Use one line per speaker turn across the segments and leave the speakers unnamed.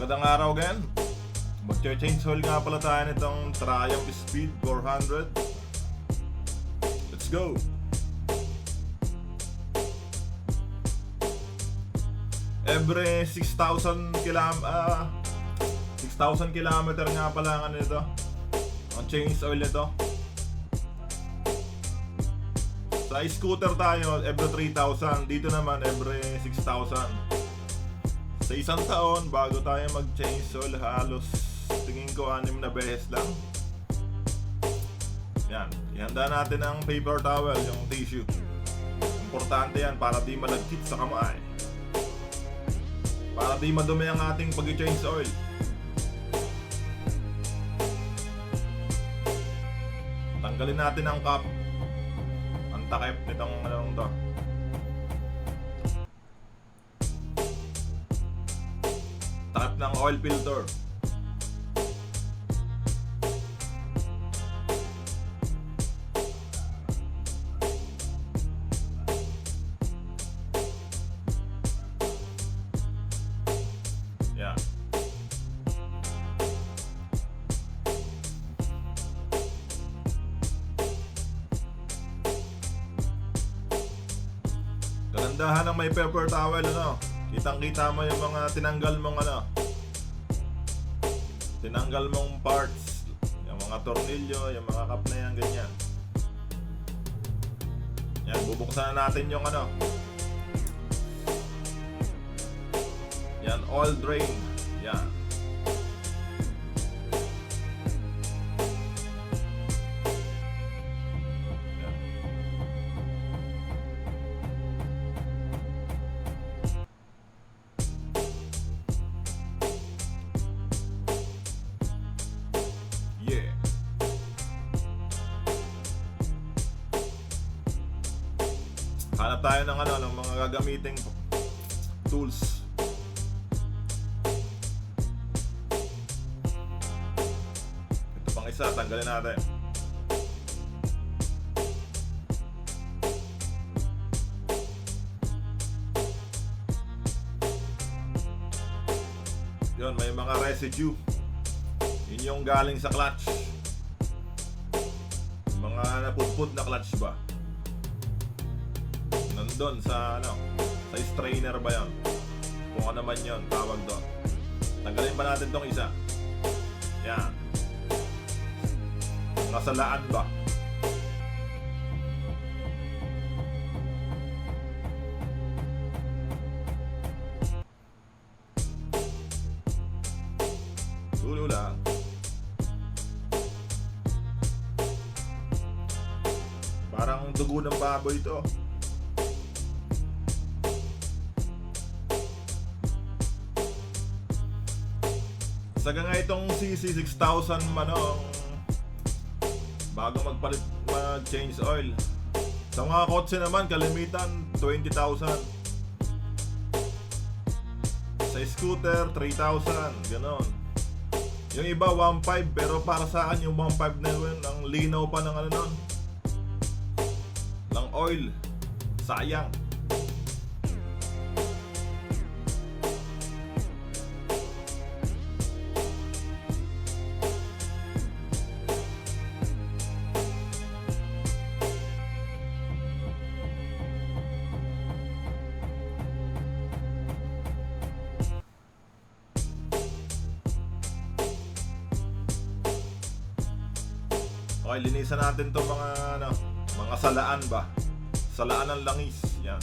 Magandang araw again. Mag-change oil nga pala tayo nitong Triumph Speed 400. Let's go. Every 6,000 kilometer nga pala ang ano nito, ang change oil nito. Sa scooter tayo every 3,000, dito naman every 6,000. Sa isang taon bago tayo mag-change oil, halos tingin ko 6 na beses lang. Yan, ihanda natin ang paper towel, yung tissue. Importante yan para di malagkit sa kamay, para di madumi ang ating pag-change oil. Tanggalin natin ang cap, ang takip nitong anong to. Takip ng oil filter. Yeah. Kagandahan ng may paper towel, ano? Kitang-kita mo yung mga tinanggal mong ano, tinanggal mong parts, yung mga tornilyo, yung mga kap na yan, ganyan. Yan, bubuksan na natin yung ano, yan, oil drain. Yan. Yan. Yeah. Hanap tayo ng ano, ng mga gagamiting tools. Ito pang isa, tanggalin natin. Yun, may mga residue. Yun yung galing sa clutch. Mga napudpud na clutch ba? Nandun sa ano, sa strainer ba yun? Kung ano man yun, tawag doon. Tanggalin pa natin tong isa. Yan. Nasalaan ba? Dulo lang. Parang dugo ng baboy ito. Saga nga itong CC6000 manong bago mag-change oil. Sa mga kotse naman, kalimitan 20,000. Sa scooter 3,000, ganon. Yung iba 1.5, pero para sa akin yung 1.5 na yun, ang linaw pa ng ano nun, ng oil. Sayang. Okay, linisan natin to mga ano, mga salaan ba? Salaan ng langis. Yan.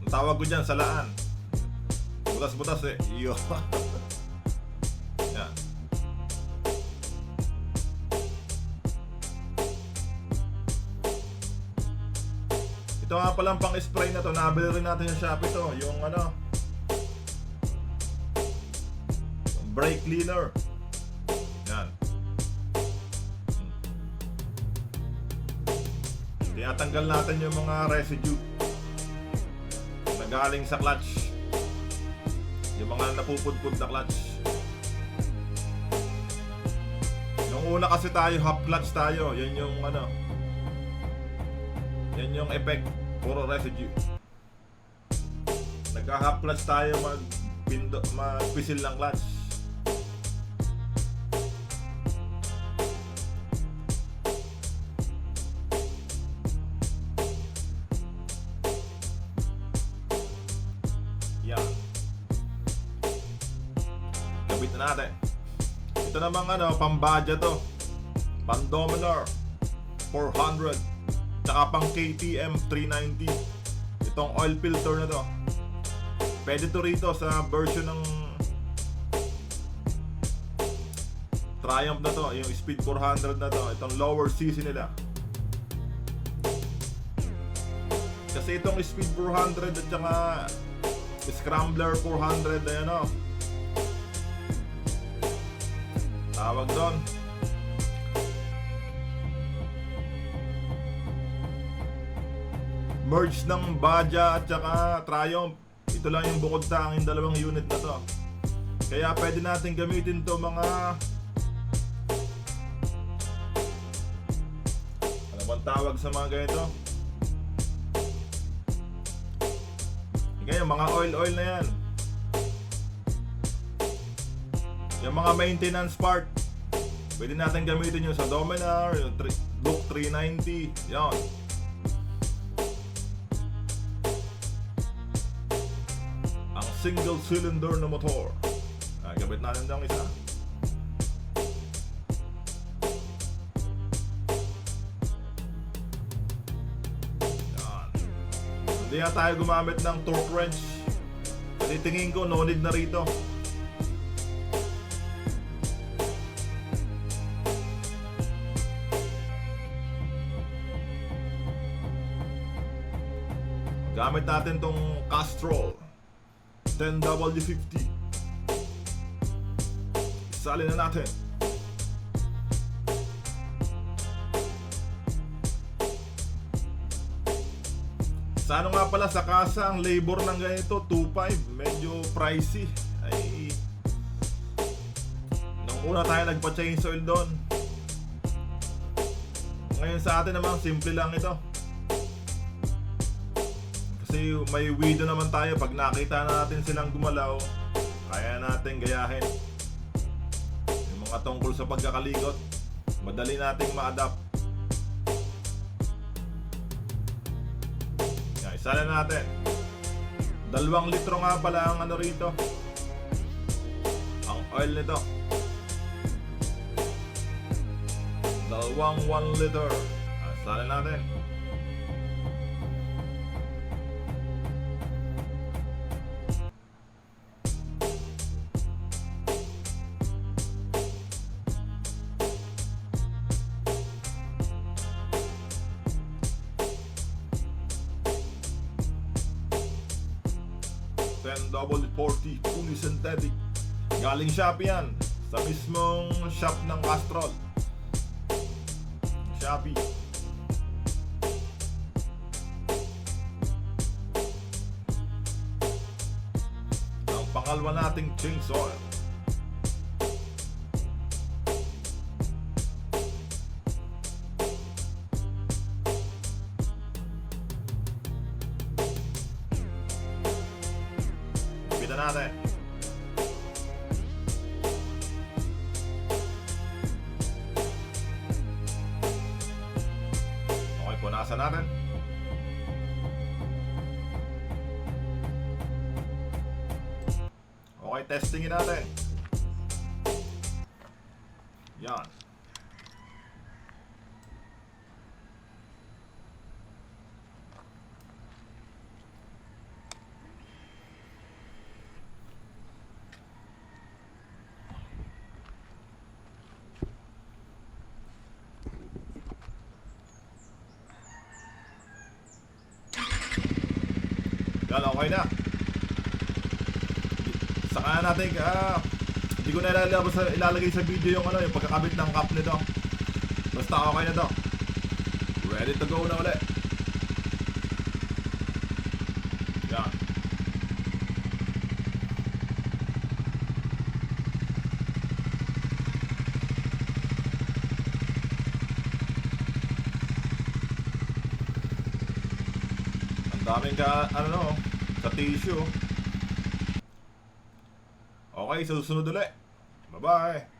Ang tawag ko dyan, salaan. Butas-butas eh. Iyo. Yan. Ito nga palang pang spray na to. Nabili rin natin sa Shopee to. Yung ano, brake cleaner. Yan. Tinatanggal natin yung mga residue na galing sa clutch, yung mga napupudpud na clutch. Nung una kasi tayo, half clutch tayo. Yan yung ano, yan yung effect. Puro residue. Nagka-half clutch tayo magpisil ng clutch. Yan. Gabit na natin. Ito namang pambadya to. Pan-Dominar 400 tsaka pang KTM 390. Itong oil filter na to, pwede to rito sa version ng Triumph na to, yung Speed 400 na to. Itong lower CC nila. Kasi itong Speed 400 at saka Scrambler 400 na tawag doon, merge ng Badja at saka Triumph. Ito lang yung bukod tanging dalawang unit na to. Kaya pwede natin gamitin to mga ano bang tawag sa mga ganito? Ngayon, mga oil na yan. Yung mga maintenance part, pwede natin gamitin yung sa Dominar, yung Duke 390, yan. Ang single cylinder na motor. Gabit natin ng isa. Yan. Hindi na tayo gumamit ng torque wrench. Kasi tingin ko no need na rito. Gamit natin tong Castrol 10W50. Isalin na natin. Sa nga pala sa kasa, ang labor ng ganito 2.5, medyo pricey. Ay, nung una tayo nagpa-change oil doon. Ngayon sa atin naman simple lang ito. Kasi may widow naman tayo, pag nakita natin silang gumalaw, kaya natin gayahin. Yung mga tungkol sa pagkakalikot, madali nating ma-adapt. Yan, isa na natin. 2 litro nga pala ang rito, ang oil nito. 1 liter. Isa na natin. W40 fully synthetic. Galing Shopee yan. Sa mismong shop ng Castrol. Shopee. Ang pangalawa nating change oil. Natin. Okay, punasan natin. Okay, testingin natin. Yan. Yan, okay na. Saka natin, hindi ko na ilalagay sa video yung yung pagkakabit ng cap nito. Basta okay na to. Ready to go na ulit. Yan. Ang daming sa tissue. Okay, sa susunod ulit. Bye-bye!